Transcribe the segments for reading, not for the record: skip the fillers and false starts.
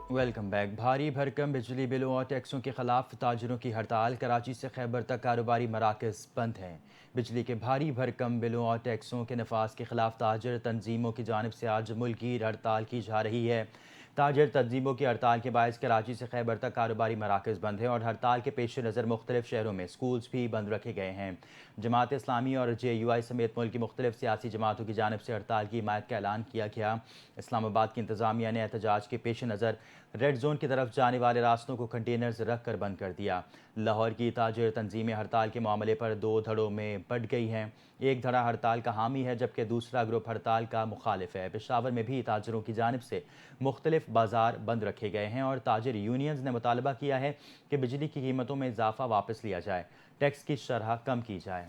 Welcome back. भारी भरकम बिजली बिलों और टैक्सों के खिलाफ ताजरों की हड़ताल। कराची से खैबर तक कारोबारी मराकज़ बंद हैं। बिजली के भारी भरकम बिलों और टैक्सों के नफाज के खिलाफ ताजर तंजीमों की जानिब से आज मुल्की हड़ताल की जा रही है। ताजर तंजीमों की हड़ताल के बायस कराची से खैबर तक कारोबारी मराकज़ बंद हैं और हड़ताल के पेश नज़र मुख्तलिफ शहरों में स्कूल्स भी बंद रखे गए हैं। जमात इस्लामी और JUI समेत मुल्क की मुख्तलिफ सियासी जमातों की जानिब से हड़ताल की हिमायत का ऐलान किया गया। इस्लामाबाद की इंतज़ामिया ने एहतजाज के पेश नज़र रेड जोन की तरफ जाने वाले रास्तों को कंटेनर्स रख कर बंद कर दिया। लाहौर की ताजर तंजीमें हड़ताल के मामले पर दो धड़ों में बंट गई हैं। एक धड़ा हड़ताल का हामी है जबकि दूसरा ग्रुप हड़ताल का मुखालिफ है। पेशावर में भी ताजरों की जानिब से मुख्तलिफ बाजार बंद रखे गए हैं और ताजर यूनियंस ने मुतालबा किया है कि बिजली की कीमतों में इजाफा वापस लिया जाए, टैक्स की शरह कम की जाए।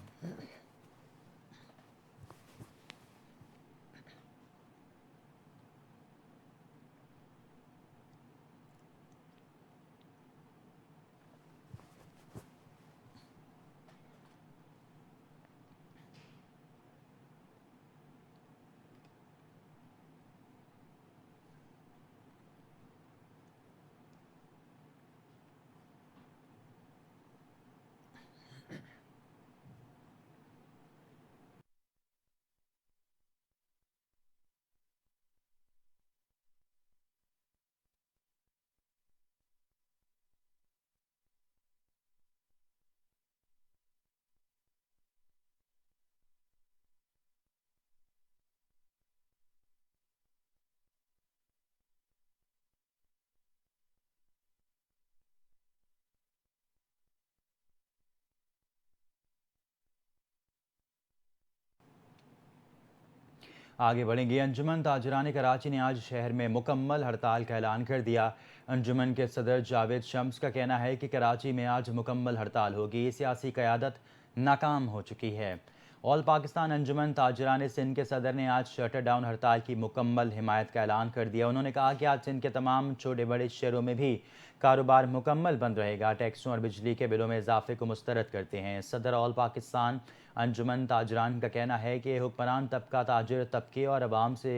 आगे बढ़ेंगे। अंजुमन ताजरान कराची ने आज शहर में मुकम्मल हड़ताल का ऐलान कर दिया। अंजुमन के सदर जावेद शम्स का कहना है कि कराची में आज मुकम्मल हड़ताल होगी। सियासी क़यादत नाकाम हो चुकी है। ऑल पाकिस्तान अंजुमन ताजरान सिंध के सदर ने आज शटर डाउन हड़ताल की मुकम्मल हिमायत का ऐलान कर दिया। उन्होंने कहा कि आज सिंध के तमाम छोटे बड़े शहरों में भी कारोबार मुकम्मल बंद रहेगा। टैक्सों और बिजली के बिलों में इजाफे को मुस्तरद करते हैं। सदर ऑल पाकिस्तान अंजुमन ताजरान का कहना है कि हुक्मरान तबका ताजिर तबके और अवाम से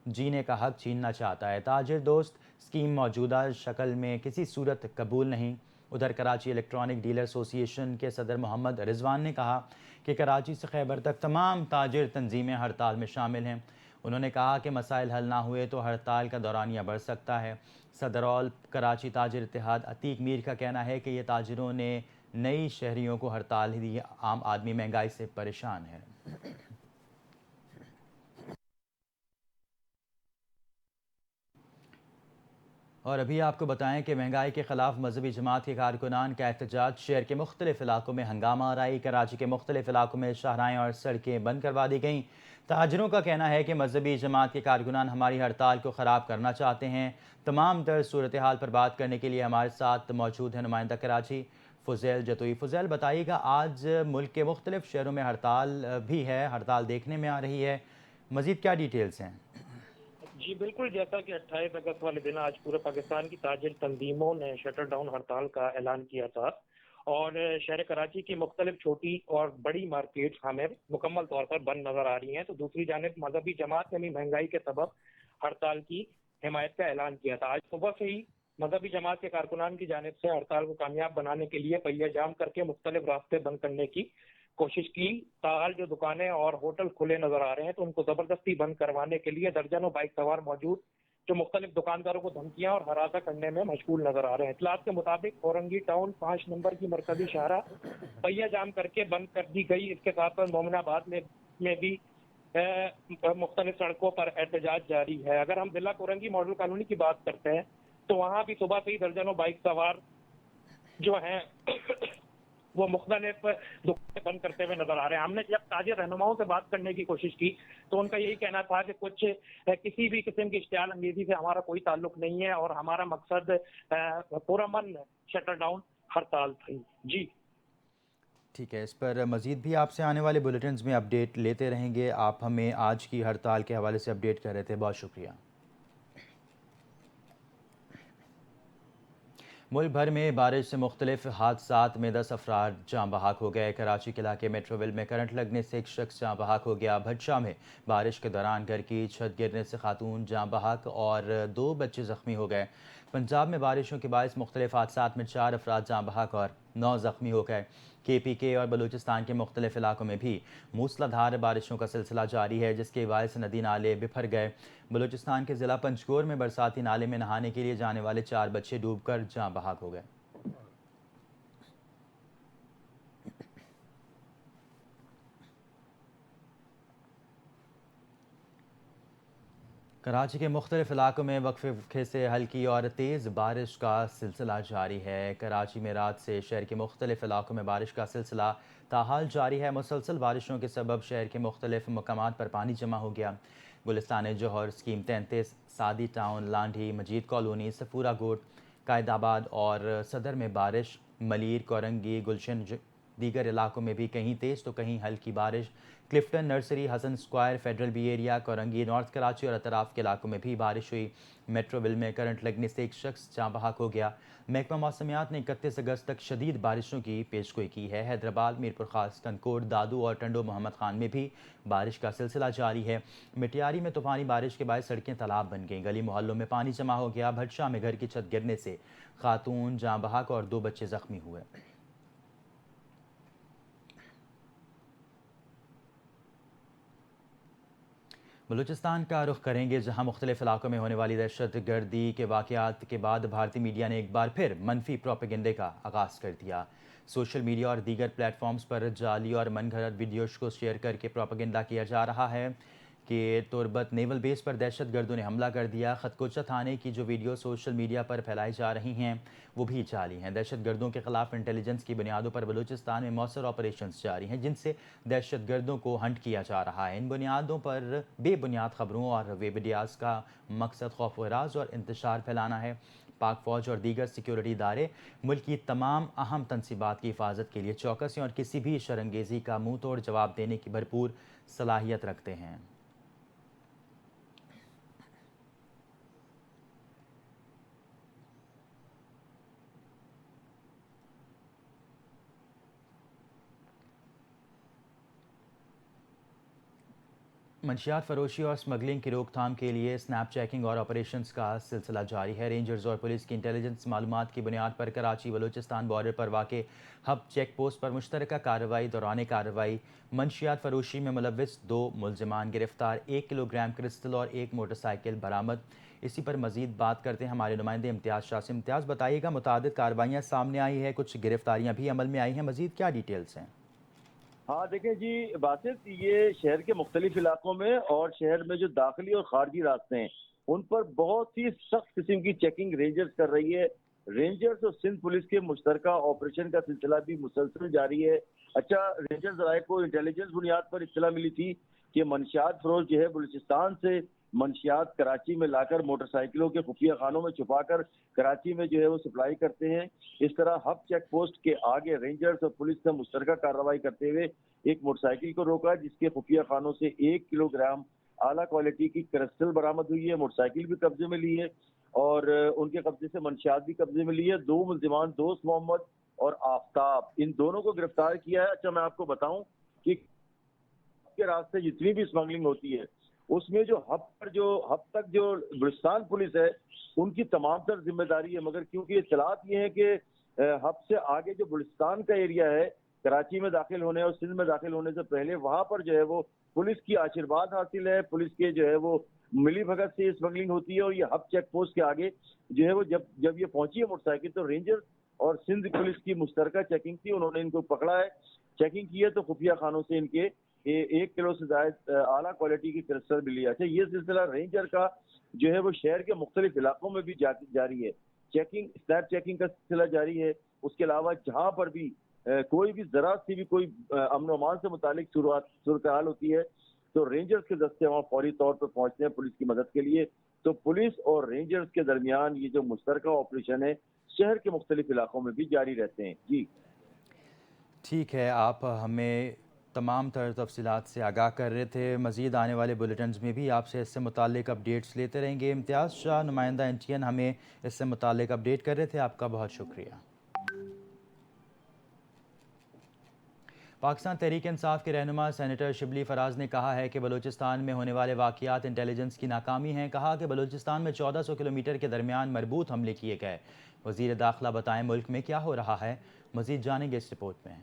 जीने का हक छीनना चाहता है। ताजिर दोस्त स्कीम मौजूदा शक्ल में किसी सूरत कबूल नहीं। उधर कराची इलेक्ट्रॉनिक डीलर एसोसिएशन के सदर मोहम्मद रिजवान ने कहा कि कराची से खैबर तक तमाम ताजिर तंजीमें हड़ताल में शामिल हैं। उन्होंने कहा कि मसाइल हल ना हुए तो हड़ताल का दौरानिया बढ़ सकता है। सदर ऑल कराची ताजिर इत्तेहाद अतीक मीर का कहना है कि ये ताजिरों ने नई शहरियों को हड़ताल दी। आम आदमी महंगाई से परेशान है। और अभी आपको बताएं कि महंगाई के खिलाफ मजहबी जमात के कारकुनान का एहतजाज। शहर के मुख्तलिफ इलाकों में हंगामा आराई। कराची के मुख्तलिफ इलाकों में शाहराएँ और सड़कें बंद करवा दी गईं। ताजरों का कहना है कि मजहबी जमात के कारकुनान हमारी हड़ताल को ख़राब करना चाहते हैं। तमाम तर सूरत हाल पर बात करने के लिए हमारे साथ मौजूद है नुमाइंदा कराची फ़ुज़ैल जतोई। फ़ुज़ैल, बताइएगा, आज मुल्क के मुख्तलिफ शहरों में हड़ताल भी है, हड़ताल देखने में आ रही है, मज़ीद क्या डिटेल्स हैं? जी बिल्कुल, जैसा कि 28 अगस्त वाले दिन आज पूरे पाकिस्तान की ताजिर तंजीमों ने शटर डाउन हड़ताल का ऐलान किया था और शहर कराची की मुख्तलिफ छोटी और बड़ी मार्केट हमें मुकम्मल तौर पर बंद नजर आ रही हैं। तो दूसरी जानिब मजहबी जमात ने भी महंगाई के सबब हड़ताल की हिमायत का ऐलान किया था। आज सुबह से ही मजहबी जमात के कारकुनान की जानिब से हड़ताल को कामयाब बनाने के लिए पहिया जाम करके मुख्तलिफ रास्ते बंद करने की कोशिश की। ताहाल जो दुकानें और होटल खुले नजर आ रहे हैं तो उनको जबरदस्ती बंद करवाने के लिए दर्जनों बाइक सवार मौजूद जो मुख्तलिफ दुकानदारों को धमकियां और हरासा करने में मशगूल नजर आ रहे हैं। इतलात के मुताबिक औरंगी टाउन 5 नंबर की मरकजी शाहरा पहिया जाम करके बंद कर दी गई। इसके साथ साथ मोमिनाबाद में भी मुख्तलिफ सड़कों पर एहतजाज जारी है। अगर हम जिला कोरंगी मॉडल कॉलोनी की बात करते हैं तो वहां भी सुबह से ही दर्जनों बाइक सवार जो हैं वो मुख्तलिफ दुकानें बंद करते हुए नजर आ रहे हैं। हमने जब ताजिर रहनुमाओं से बात करने की कोशिश की तो उनका यही कहना था कि कुछ किसी भी किस्म की इश्तियाल अंगेजी से हमारा कोई ताल्लुक नहीं है और हमारा मकसद पुरअमन शटर डाउन हड़ताल थी। जी ठीक है, इस पर मज़ीद भी आपसे आने वाले बुलेटिन्स में अपडेट लेते रहेंगे। आप हमें आज की हड़ताल के हवाले से अपडेट कर रहे थे, बहुत शुक्रिया। मुल्क भर में बारिश से मुख्तलिफ हादसात में 10 अफराद जाँ बहक हो गए। कराची के इलाके मेट्रोविल में करंट लगने से एक शख्स जाँ बहक हो गया। भटशा में बारिश के दौरान घर की छत गिरने से खातून जाँ बहक और 2 बच्चे ज़ख्मी हो गए। पंजाब में बारिशों के बायस मुख्तलिफ हादसात में 4 अफराद जाँ बहक और 9 ज़ख्मी हो गए। KPK और बलूचिस्तान के मुख्तलिफ इलाकों में भी मूसलाधार बारिशों का सिलसिला जारी है, जिसके बायस नदी नाले बिफर गए। बलूचिस्तान के ज़िला पंचकोर में बरसाती नाले में नहाने के लिए जाने वाले 4 बच्चे डूबकर जाँ बहक हो गए। कराची के मुख्तलिफ इलाकों में वक्फे से हल्की और तेज़ बारिश का सिलसिला जारी है। कराची में रात से शहर के मुख्तलिफ इलाकों में बारिश का सिलसिला ताहाल जारी है। मुसलसल बारिशों के सबब शहर के मुख्तलिफ मकामात पर पानी जमा हो गया। गुलिस्तान जौहर, स्कीम 33, सादी टाउन, लांढी, मजीद कॉलोनी, सफूरा गोट, कायदाबाद और सदर में बारिश। मलीर, कोरंगी, गुलशन दीगर इलाकों में भी कहीं तेज़ तो कहीं हल्की बारिश। Clifton, Nursery, Hasan Square, Federal B Area, Korangi, North Karachi और अतराफ के इलाकों में भी बारिश हुई। मेट्रोविल में करंट लगने से एक शख्स जाँ बहक हो गया। महकमा मौसमियात ने 31 अगस्त तक शदीद बारिशों की पेशगोई की है। हैदराबाद, मीरपुर खास, कनकोट, दादू और टंडो मोहम्मद खान में भी बारिश का सिलसिला जारी है। मिटियारी में तूफानी बारिश के बाद सड़कें तालाब बन गईं, गली मोहल्लों में पानी जमा हो गया। भटशा में घर की छत गिरने से खातून जाँ बहक और 2 बच्चे जख्मी हुए। बलूचिस्तान का रुख करेंगे, जहां मुख्तलिफ इलाकों में होने वाली दहशत गर्दी के वाक़यात के बाद भारतीय मीडिया ने एक बार फिर मनफी प्रोपेगेंडे का आगाज़ कर दिया। सोशल मीडिया और दीगर प्लेटफॉर्म्स पर जाली और मन घड़त वीडियोज़ को शेयर करके प्रोपेगेंडा किया जा रहा है कि तुर्बत नेवल बेस पर दहशत गर्दों ने हमला कर दिया। खतकोचा थाने की जो वीडियो सोशल मीडिया पर फैलाई जा रही हैं वो भी जाली हैं। दहशत गर्दों के खिलाफ इंटेलिजेंस की बुनियादों पर बलूचिस्तान में मौसर ऑपरेशंस जारी हैं, जिनसे दहशत गर्दों को हंट किया जा रहा है। इन बुनियादों पर बेबुनियाद खबरों और वेब वीडियोज़ का मकसद खौफ व राज और इंतशार फैलाना है। पाक फ़ौज और दीगर सिक्योरिटी इदारे मुल्क की तमाम अहम तनसीबात की हिफाजत के लिए चौकस हैं और किसी भी शरंगेज़ी का मुँह तोड़ जवाब देने की भरपूर सलाहियत रखते हैं। मंशियात फरोशी और स्मगलिंग की रोकथाम के लिए स्नैप चेकिंग और ऑपरेशंस का सिलसिला जारी है। रेंजर्स और पुलिस की इंटेलिजेंस मालूमात की बुनियाद पर कराची बलूचिस्तान बॉर्डर पर वाक़े हब चेक पोस्ट पर मुश्तरका कार्रवाई दौरान कार्रवाई मंशियात फरोशी में मुलविस 2 मुलजिमान गिरफ्तार, 1 किलोग्राम क्रिस्टल और 1 मोटरसाइकिल बरामद। इसी पर मजीद बात करते हैं हमारे नुमाइंदे इम्तियाज़ शाह से। इम्तियाज़, बताइएगा, मुतादिद कार्रवाइयाँ सामने आई है, कुछ गिरफ्तारियाँ भी अमल में आई हैं, मजीद क्या डिटेल्स हैं? हाँ देखें जी बासित, ये शहर के मुख्तलिफ इलाकों में और शहर में जो दाखिली और खारजी रास्ते हैं उन पर बहुत ही सख्त किस्म की चेकिंग रेंजर्स कर रही है। रेंजर्स और सिंध पुलिस के मुश्तरका ऑपरेशन का सिलसिला भी मुसलसल जारी है। अच्छा, रेंजर्स राय को इंटेलिजेंस बुनियाद पर इत्तला मिली थी कि मंशियात फरोश जो है बलूचिस्तान से मंशियात कराची में लाकर मोटरसाइकिलों के खुफिया खानों में छुपाकर कराची में जो है वो सप्लाई करते हैं। इस तरह हब चेक पोस्ट के आगे रेंजर्स और पुलिस ने मुश्तरका कार्रवाई करते हुए एक मोटरसाइकिल को रोका, जिसके खुफिया खानों से 1 किलोग्राम आला क्वालिटी की क्रिस्टल बरामद हुई है। मोटरसाइकिल भी कब्जे में ली है और उनके कब्जे से मंशियात भी कब्जे में ली है। 2 मुलजिमान दोस्त मोहम्मद और आफ्ताब, इन दोनों को गिरफ्तार किया है। अच्छा, मैं आपको बताऊं कि के रास्ते जितनी भी स्मगलिंग होती है उसमें जो हब तक जो बलूचिस्तान पुलिस है उनकी तमाम तर जिम्मेदारी है, मगर क्योंकि इत्तलात ये है कि हब से आगे जो बलूचिस्तान का एरिया है कराची में दाखिल होने और सिंध में दाखिल होने से पहले वहां पर जो है वो पुलिस की आशीर्वाद हासिल है, पुलिस के जो है वो मिली भगत से स्मगलिंग होती है। और ये हब चेक पोस्ट के आगे जो है वो जब ये पहुंची है मोटरसाइकिल तो रेंजर और सिंध पुलिस की मुश्तरका चेकिंग थी, उन्होंने इनको पकड़ा है, चेकिंग की है तो खुफिया खानों से इनके 1 किलो से ज्यादा आला क्वालिटी की क्रिस्टल मिली है। अच्छा, ये सिलसिला रेंजर का जो है वो शहर के मुख्तलिफ इलाकों में भी जारी है। चेकिंग, स्नैप चेकिंग का सिलसिला जारी है। उसके अलावा जहां पर भी कोई भी जरा सी भी कोई अमन अमान से मुतालिक सूरत हाल होती है तो रेंजर्स के दस्ते वहाँ फौरी तौर पर पहुंचते हैं पुलिस की मदद के लिए। तो पुलिस और रेंजर्स के दरमियान ये जो मुश्तरका ऑपरेशन है शहर के मुख्तलिफ इलाकों में भी जारी रहते हैं। जी ठीक है, आप हमें तमाम तर तफसीलात से आगाह कर रहे थे। मज़ीद आने वाले बुलेटिन्स में भी आपसे इससे मुतालिक अपडेट्स लेते रहेंगे। इम्तियाज़ शाह, नुमाइंदा NTN, हमें इससे मुतालिक अपडेट कर रहे थे। आपका बहुत शुक्रिया। पाकिस्तान तहरीक इंसाफ के रहनुमा सेनेटर शिबली फराज ने कहा है कि बलूचिस्तान में होने वाले वाक़यात इंटेलिजेंस की नाकामी हैं। कहा कि बलूचिस्तान में 1400 किलोमीटर के दरमियान मरबूत हमले किए गए। वज़ीर दाखिला बताएं मुल्क में क्या हो रहा है, मज़ीद जानेंगे इस रिपोर्ट में।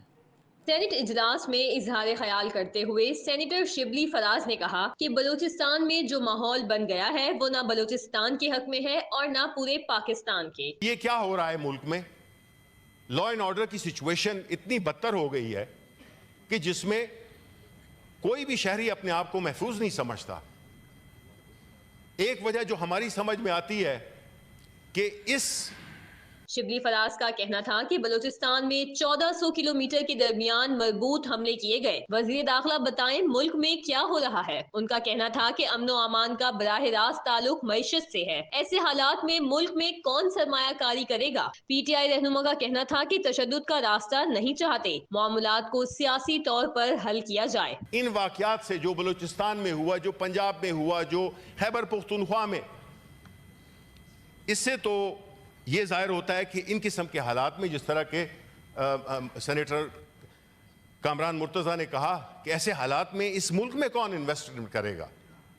सेनेट इजलास में इजहार ख्याल करते हुए सेनेटर शिबली फराज ने कहा कि बलूचिस्तान में जो माहौल बन गया है वो ना बलूचिस्तान के हक में है और ना पूरे पाकिस्तान के। ये क्या हो रहा है मुल्क में? लॉ एंड ऑर्डर की सिचुएशन इतनी बदतर हो गई है कि जिसमें कोई भी शहरी अपने आप को महफूज नहीं समझता। एक वजह जो हमारी समझ में आती है कि इस शिबली फराज का कहना था कि बलूचिस्तान में 1400 किलोमीटर के दरमियान मजबूत हमले किए गए। वजीर दाखिला बताएं मुल्क में क्या हो रहा है। उनका कहना था कि अमन व अमान का बराह रास्त ताल्लुक मईशत से है। ऐसे हालात में मुल्क में कौन सरमायाकारी करेगा। PTI रहनुमा का कहना था कि तशद्दुद का रास्ता नहीं चाहते, मामलात को सियासी तौर पर हल किया जाए। इन वाकयात से जो बलूचिस्तान में हुआ, जो पंजाब में हुआ, जो खैबर पुख्तूनख्वा में, इससे तो ये जाहिर होता है कि इन किस्म के हालात में जिस तरह के सेनेटर कामरान मुर्तज़ा ने कहा कि ऐसे हालात में इस मुल्क में कौन इन्वेस्टमेंट करेगा।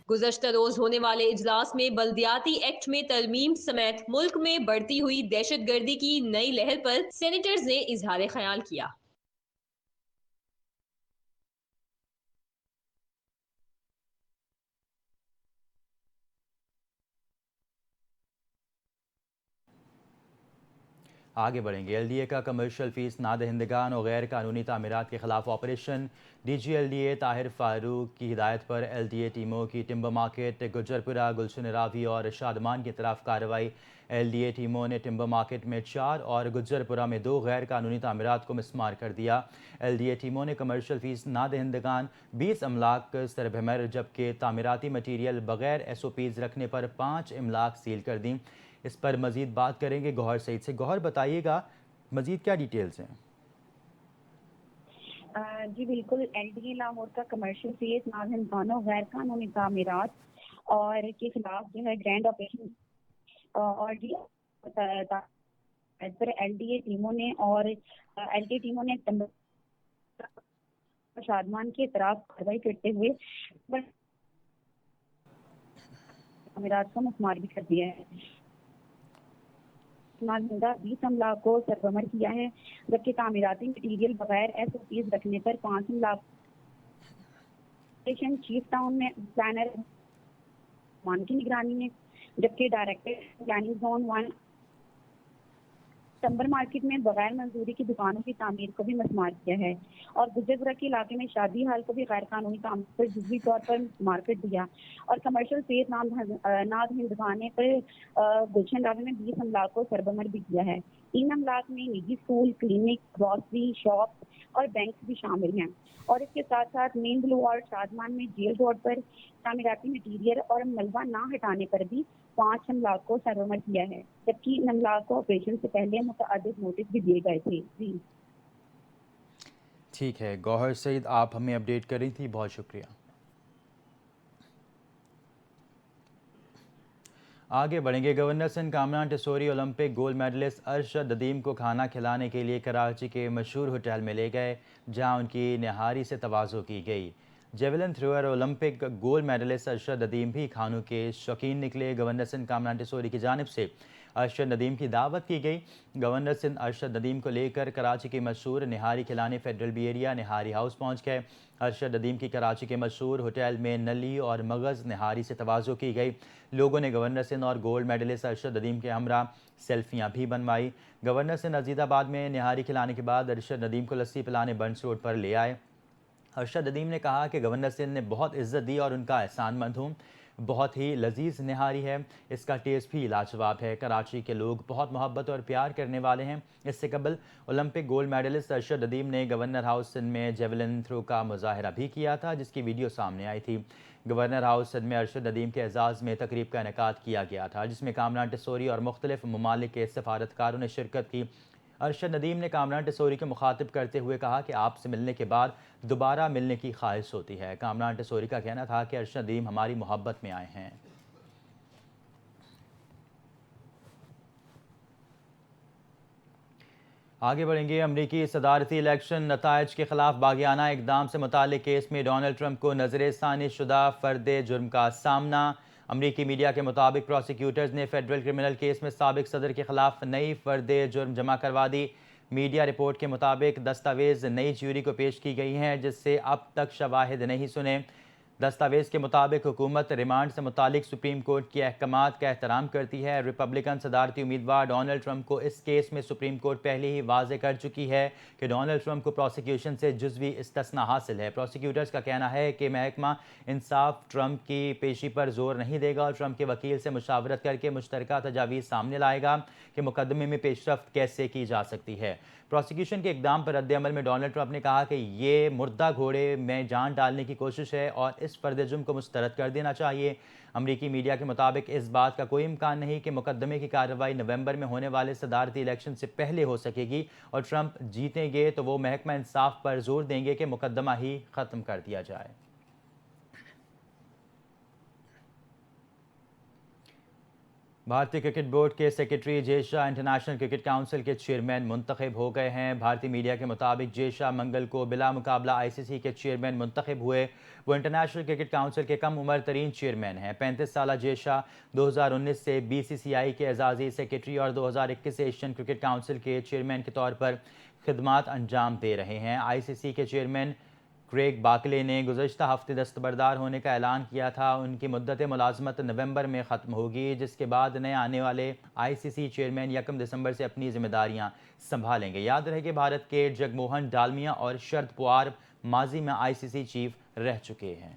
गुज़श्ता रोज होने वाले इजलास में बल्दियाती एक्ट में तरमीम समेत मुल्क में बढ़ती हुई दहशत गर्दी की नई लहर पर सेनेटर्स ने इजहार ख्याल किया। आगे बढ़ेंगे। LDA का कमर्शियल फ़ीस नादहिंदगान और गैर कानूनी तामीरात के ख़िलाफ़ operation. DG LDA Tahir Farooq की हिदायत पर LDA टीमों की टिम्बर मार्केट, गुजरपुरा, गुलशन रावी और शादमान की तरफ कार्रवाई। LDA टीमों ने टिम्बर मार्केट में 4 और गुजरपुरा में 2 गैर कानूनी तामीरात को मिसमार कर दिया। LDA टीमों ने कमर्शियल फ़ीस नादहिंदगान 20 अमलाक सरभमर, जबकि तामीराती मटीरियल बग़ैर SOPs रखने पर 5 अमलाक सील कर दी। इस पर मज़ीद बात करेंगे गौहर सईद से। गौहर, बताइएगा मज़ीद क्या डिटेल्स हैं? जी बिल्कुल, LDA लाहौर का कमर्शियल फीस नादहिंदगान और गैर कानूनी तामीरात और के खिलाफ जो है ग्रैंड ऑपरेशन और पर LDA टीमों ने शादमान की तरफ कार्रवाई करते हुए तामीरात को मिसमार भी कर दिया है। 20 अमलाक को सरबमर किया है, जबकि तामीराती मटीरियल बगैर SOPs रखने पर 5 अमलाक। चीफ टाउन में प्लानर मान की निगरानी में, जबकि director planning zone 1 timber market में बगैर मंजूरी की दुकानों की तामीर को भी मसमार किया है और गुजरपुरा के इलाके में शादी हाल को भी गैर कानूनी तामीर पर जुज़वी तौर पर मार कर दिया और कमर्शियल फेज नादहिंदगाने पर गुलशन रावी में 20 अमलाक को सरबमर भी किया है। इन अमलाक में निजी स्कूल, क्लिनिक, ग्रॉसरी शॉप और बैंक भी शामिल हैं और इसके साथ साथ मेन ब्लू और शादमान में जेल रोड पर तामीराती मटीरियल और मलबा ना हटाने पर भी 5 अमलाक को सरबमर किया है, जबकि इन अमलाक को ऑपरेशन से पहले मुतअद्दिद नोटिस भी दिए गए थे। जी ठीक है गौहर सईद, आप हमें अपडेट कर रही थी, बहुत शुक्रिया। आगे बढ़ेंगे। Governor Sindh Kamran Tessori Olympic gold medallist Arshad Nadeem को खाना खिलाने के लिए कराची के मशहूर होटल में ले गए, जहां उनकी निहारी से तवाज़ो की गई। Javelin thrower Olympic gold medallist Arshad Nadeem भी खानों के शौकीन निकले। गवर्नर सिंध कामरान टिसोरी की जानिब से अरशद नदीम की दावत की गई। गवर्नर सिंध अरशद नदीम को लेकर कराची के मशहूर निहारी खिलाने फेडरल बी एरिया निहारी हाउस पहुंच गए। अरशद नदीम की कराची के मशहूर होटल में नली और मगज़ निहारी से तवाज़ो की गई। लोगों ने गवर्नर सिंध और गोल्ड मेडलिस्ट अरशद नदीम के हमरा सेल्फियाँ भी बनवाई। गवर्नर सिंध अजीज़ाबाद में निहारी खिलाने के बाद अरशद नदीम को लस्सी पिलाने बंस रोड पर ले आए। अरशद नदीम ने कहा कि गवर्नर सिंध ने बहुत इज़्ज़त दी और उनका एहसानमंद हूँ। बहुत ही लजीज निहारी है, इसका टेस्ट भी लाजवाब है। कराची के लोग बहुत मोहब्बत और प्यार करने वाले हैं। इससे कबल Olympic gold medallist Arshad Nadeem ने गवर्नर हाउस सिंध में जेवलिन थ्रो का मुजाहरा भी किया था, जिसकी वीडियो सामने आई थी। गवर्नर हाउस सिंध में अरशद नदीम के एजाज़ में तकरीब का इनेकाद किया गया था, जिसमें कामरान टिसोरी और मुख्तलिफ ममालिक के सफारतकारों ने शिरकत की। ارشد ندیم نے کامران ٹیسوری کو مخاطب کرتے ہوئے کہا کہ آپ سے ملنے کے بعد دوبارہ ملنے کی خواہش ہوتی ہے۔ کامران ٹیسوری کا کہنا تھا کہ ارشد ندیم ہماری محبت میں آئے ہیں۔ آگے بڑھیں گے۔ امریکی صدارتی الیکشن نتائج کے خلاف باغیانہ اقدام سے متعلق کیس میں ڈونلڈ ٹرمپ کو نظر ثانی شدہ فرد جرم کا سامنا۔ امریکی میڈیا کے مطابق پروسیکیوٹرز نے فیڈرل کرمنل کیس میں سابق صدر کے خلاف نئی فرد جرم جمع کروا دی۔ میڈیا رپورٹ کے مطابق دستاویز نئی جیوری کو پیش کی گئی ہیں جس سے اب تک شواہد نہیں سنے۔ دستاویز کے مطابق حکومت ریمانڈ سے متعلق سپریم کورٹ کے احکامات کا احترام کرتی ہے۔ ریپبلکن صدارتی امیدوار ڈونلڈ ٹرمپ کو اس کیس میں سپریم کورٹ پہلے ہی واضح کر چکی ہے کہ ڈونلڈ ٹرمپ کو پروسیکیوشن سے جزوی استثناء حاصل ہے۔ پروسیکیوٹرز کا کہنا ہے کہ محکمہ انصاف ٹرمپ کی پیشی پر زور نہیں دے گا اور ٹرمپ کے وکیل سے مشاورت کر کے مشترکہ تجاویز سامنے لائے گا کہ مقدمے میں پیش رفت کیسے کی جا سکتی ہے۔ پروسیکیوشن کے اقدام پر رد عمل میں ڈونلڈ ٹرمپ نے کہا کہ یہ مردہ گھوڑے میں جان ڈالنے کی کوشش ہے اور اس فرد جرم کو مسترد کر دینا چاہیے۔ امریکی میڈیا کے مطابق اس بات کا کوئی امکان نہیں کہ مقدمے کی کارروائی نومبر میں ہونے والے صدارتی الیکشن سے پہلے ہو سکے گی اور ٹرمپ جیتیں گے تو وہ محکمہ انصاف پر زور دیں گے کہ مقدمہ ہی ختم کر دیا جائے۔ بھارتی کرکٹ بورڈ کے سیکرٹری جے شاہ انٹرنیشنل کرکٹ کونسل کے چیئرمین منتخب ہو گئے ہیں۔ بھارتی میڈیا کے مطابق جے شاہ منگل کو بلا مقابلہ آئی سی سی کے چیئرمین منتخب ہوئے۔ وہ انٹرنیشنل کرکٹ کونسل کے کم عمر ترین چیئرمین ہیں۔ 35 سالہ جے شاہ 2019 سے بی سی سی آئی کے اعزازی سیکرٹری اور 2021 سے ایشین کرکٹ کونسل کے چیئرمین کے طور پر خدمات انجام دے رہے ہیں۔ آئی سی سی کے چیئرمین کریگ باکلے نے گزشتہ ہفتے دستبردار ہونے کا اعلان کیا تھا۔ ان کی مدت ملازمت نومبر میں ختم ہوگی جس کے بعد نئے آنے والے آئی سی سی چیئرمین 1 دسمبر سے اپنی ذمہ داریاں سنبھالیں گے۔ یاد رہے کہ بھارت کے جگموہن ڈالمیا اور شرد پوار ماضی میں آئی سی سی چیف رہ چکے ہیں۔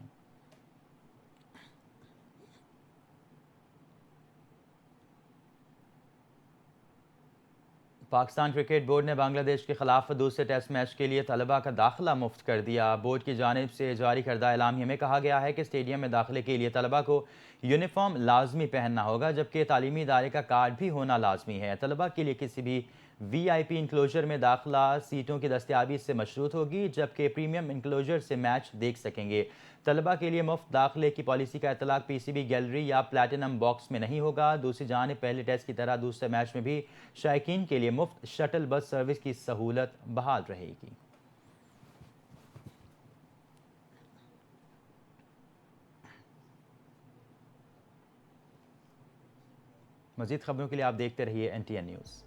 پاکستان کرکٹ بورڈ نے بنگلہ دیش کے خلاف دوسرے ٹیسٹ میچ کے لیے طلباء کا داخلہ مفت کر دیا۔ بورڈ کی جانب سے جاری کردہ اعلامیہ میں کہا گیا ہے کہ اسٹیڈیم میں داخلے کے لیے طلباء کو یونیفارم لازمی پہننا ہوگا جبکہ تعلیمی ادارے کا کارڈ بھی ہونا لازمی ہے۔ طلباء کے لیے کسی بھی وی آئی پی انکلوژر میں داخلہ سیٹوں کی دستیابی سے مشروط ہوگی جبکہ پریمیم انکلوژر سے میچ دیکھ سکیں گے۔ طلباء کے لیے مفت داخلے کی پالیسی کا اطلاق پی سی بی گیلری یا پلیٹینم باکس میں نہیں ہوگا۔ دوسری جانب پہلے ٹیسٹ کی طرح دوسرے میچ میں بھی شائقین کے لیے مفت شٹل بس سروس کی سہولت بحال رہے گی۔ مزید خبروں کے لیے آپ دیکھتے رہیے NTN نیوز۔